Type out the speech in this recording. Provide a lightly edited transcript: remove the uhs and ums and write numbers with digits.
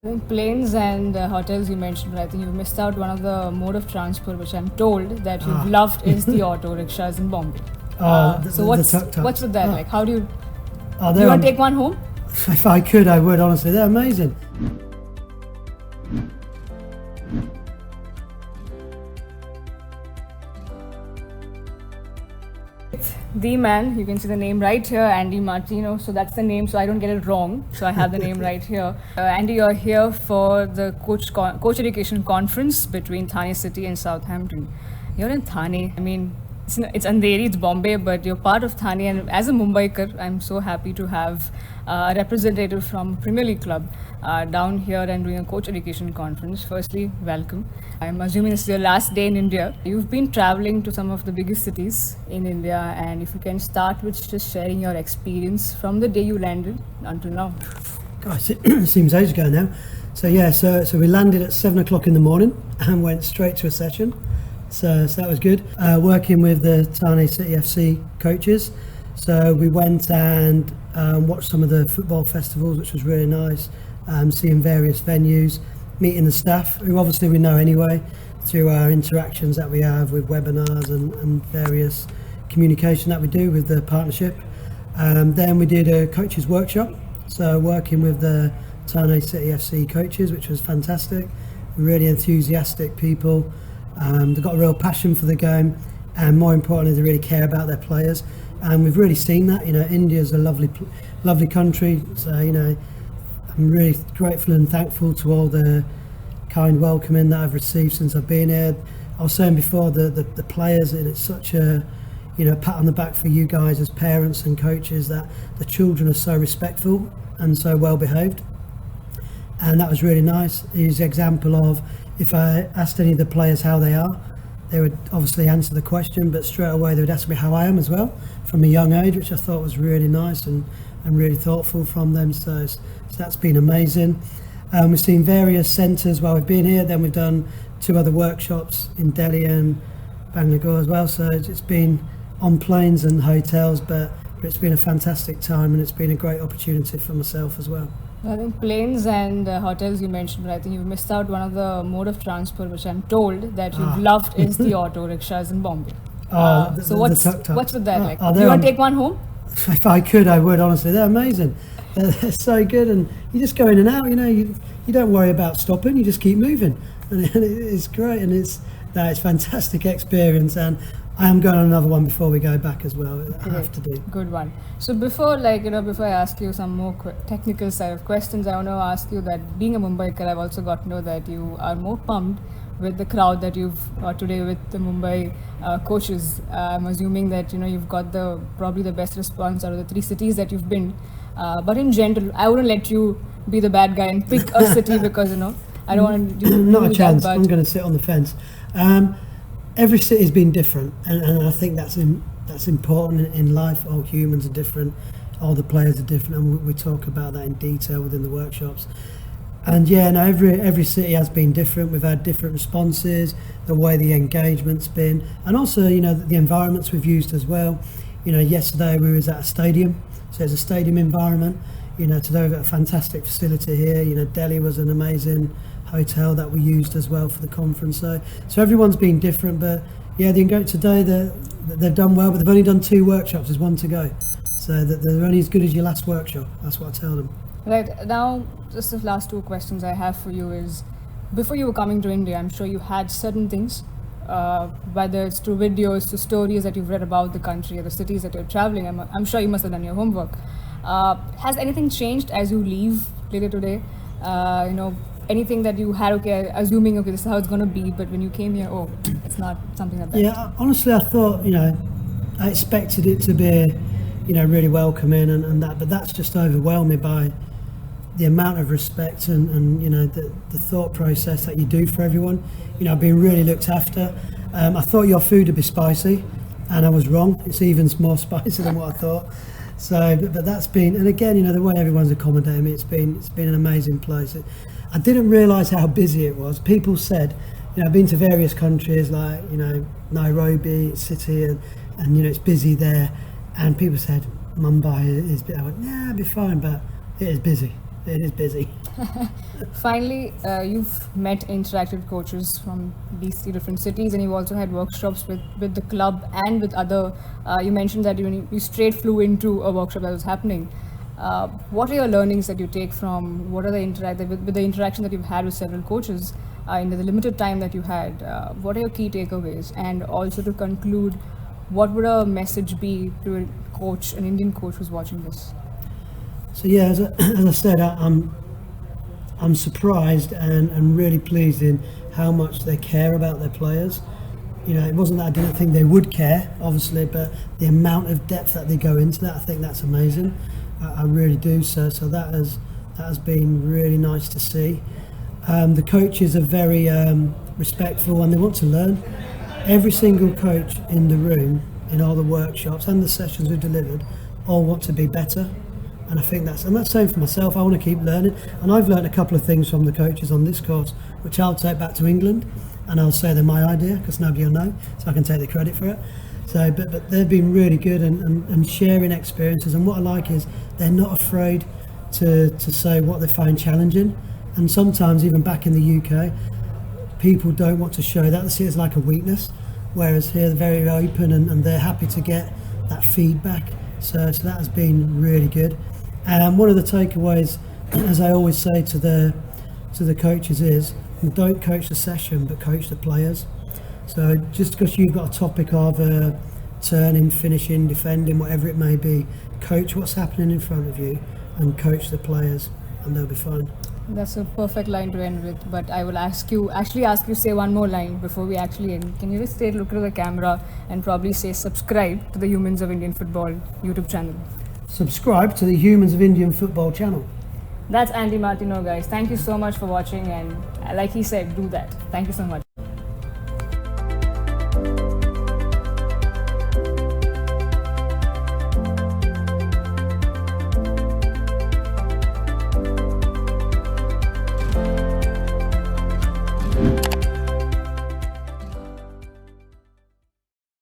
I think planes and hotels you mentioned, but I think you missed out one of the mode of transport which I'm told that you've loved is the auto rickshaws in Bombay. So what's with that? Like, how do you do you want to take one home? If I could, I would, honestly. They're amazing. The man, you can see the name right here, Andy Martino. So that's the name, so I don't get it wrong. So I have the name right here. Andy, you're here for the coach education conference between Thane City and Southampton. You're in Thane. I mean, it's Andheri, it's Bombay, but you're part of Thane. And as a Mumbaikar, I'm so happy to have a representative from Premier League club down here and doing a coach education conference. Firstly, welcome. I'm assuming this is your last day in India. You've been traveling to some of the biggest cities in India, and if you can start with just sharing your experience from the day you landed until now. Gosh, it seems ages ago now. So we landed at 7 o'clock in the morning and went straight to a session. So that was good. Working with the Thane City FC coaches. So we went and watched some of the football festivals, which was really nice. Seeing various venues, meeting the staff, who obviously we know anyway, through our interactions that we have with webinars and various communication that we do with the partnership. Then we did a coaches workshop, so working with the Thane City FC coaches, which was fantastic. Really enthusiastic people. They've got a real passion for the game, and more importantly, they really care about their players. And we've really seen that. India's a lovely country, so I'm really grateful and thankful to all the kind welcoming that I've received since I've been here. I was saying before, the players, and it's such a pat on the back for you guys as parents and coaches, that the children are so respectful and so well behaved, and that was really nice. He's an example of, if I asked any of the players how they are, they would obviously answer the question, but straight away they would ask me how I am as well, from a young age, which I thought was really nice and really thoughtful from them. So that's been amazing. We've seen various centres while we've been here. Then we've done 2 other workshops in Delhi and Bengaluru as well. So it's been on planes and hotels, but it's been a fantastic time, and it's been a great opportunity for myself as well. I think planes and hotels you mentioned, but I think you missed out one of the mode of transport which I'm told that you've loved is the auto rickshaws in Bombay. So what's with that? Like, do you want to take one home? If I could, I would, honestly. They're amazing. They're so good, and you just go in and out. You don't worry about stopping. You just keep moving, and it's great, and it's fantastic experience. And I am going on another one before we go back as well. I have to do. Good one. So before I ask you some more technical side of questions, I want to ask you that being a Mumbaiker, I've also got to know that you are more pumped with the crowd that you've got today with the Mumbai coaches. I'm assuming that you've got probably the best response out of the 3 cities that you've been. But in general, I wouldn't let you be the bad guy and pick a city because I don't want to do not a chance. That, I'm going to sit on the fence. Every city's been different, and I think that's important in life. All humans are different, all the players are different, and we talk about that in detail within the workshops. And every city has been different. We've had different responses, the way the engagement's been, and also the environments we've used as well. Yesterday we was at a stadium, so it's a stadium environment. Today we've got a fantastic facility here. Delhi was an amazing hotel that we used as well for the conference. So everyone's been different, but today they've done well, but they've only done 2 workshops. There's 1 to go, so they're only as good as your last workshop. That's what I tell them. Right, now just the last 2 questions I have for you is, before you were coming to India, I'm sure you had certain things, whether it's through videos, to stories that you've read about the country or the cities that you're traveling. I'm sure you must have done your homework. Has anything changed as you leave later today? Anything that you had, assuming this is how it's going to be, but when you came here, it's not something like that? Yeah, honestly, I thought, I expected it to be, really welcoming and that, but that's just overwhelmed me by the amount of respect and the thought process that you do for everyone. I've been really looked after. I thought your food would be spicy, and I was wrong. It's even more spicy than what I thought. So, but that's been, and again, the way everyone's accommodating me, it's been an amazing place. I didn't realise how busy it was. People said, I've been to various countries like, Nairobi city, and it's busy there, and people said Mumbai is. I went, it'll be fine, but it is busy. It is busy. Finally, you've met interactive coaches from these three different cities, and you've also had workshops with the club and with other. You mentioned that you straight flew into a workshop that was happening. What are your learnings that you take from what are with the interaction that you've had with several coaches in the limited time that you had? What are your key takeaways? And also to conclude, what would a message be to a coach, an Indian coach who's watching this? So yeah, as I said, I'm surprised and really pleased in how much they care about their players. You know, it wasn't that I didn't think they would care, obviously, but the amount of depth that they go into that, I think that's amazing. I really do. So that has been really nice to see. The coaches are very respectful and they want to learn. Every single coach in the room, in all the workshops and the sessions we've delivered, all want to be better. And I think that's the same for myself. I want to keep learning, and I've learned a couple of things from the coaches on this course, which I'll take back to England, and I'll say they're my idea because nobody will know, so I can take the credit for it. So, but they've been really good and sharing experiences. And what I like is they're not afraid to say what they find challenging. And sometimes, even back in the UK, people don't want to show that. They see it as like a weakness, whereas here they're very open and they're happy to get that feedback. So that has been really good. And one of the takeaways, as I always say to the coaches, is don't coach the session, but coach the players. So just because you've got a topic of turning, finishing, defending, whatever it may be, coach what's happening in front of you and coach the players, and they'll be fine. That's a perfect line to end with, but I will ask you to say one more line before we actually end. Can you just look at the camera and probably say subscribe to the Humans of Indian Football YouTube channel? Subscribe to the Humans of Indian Football channel. That's Andy Martino, guys. Thank you so much for watching, and like he said, do that. Thank you so much.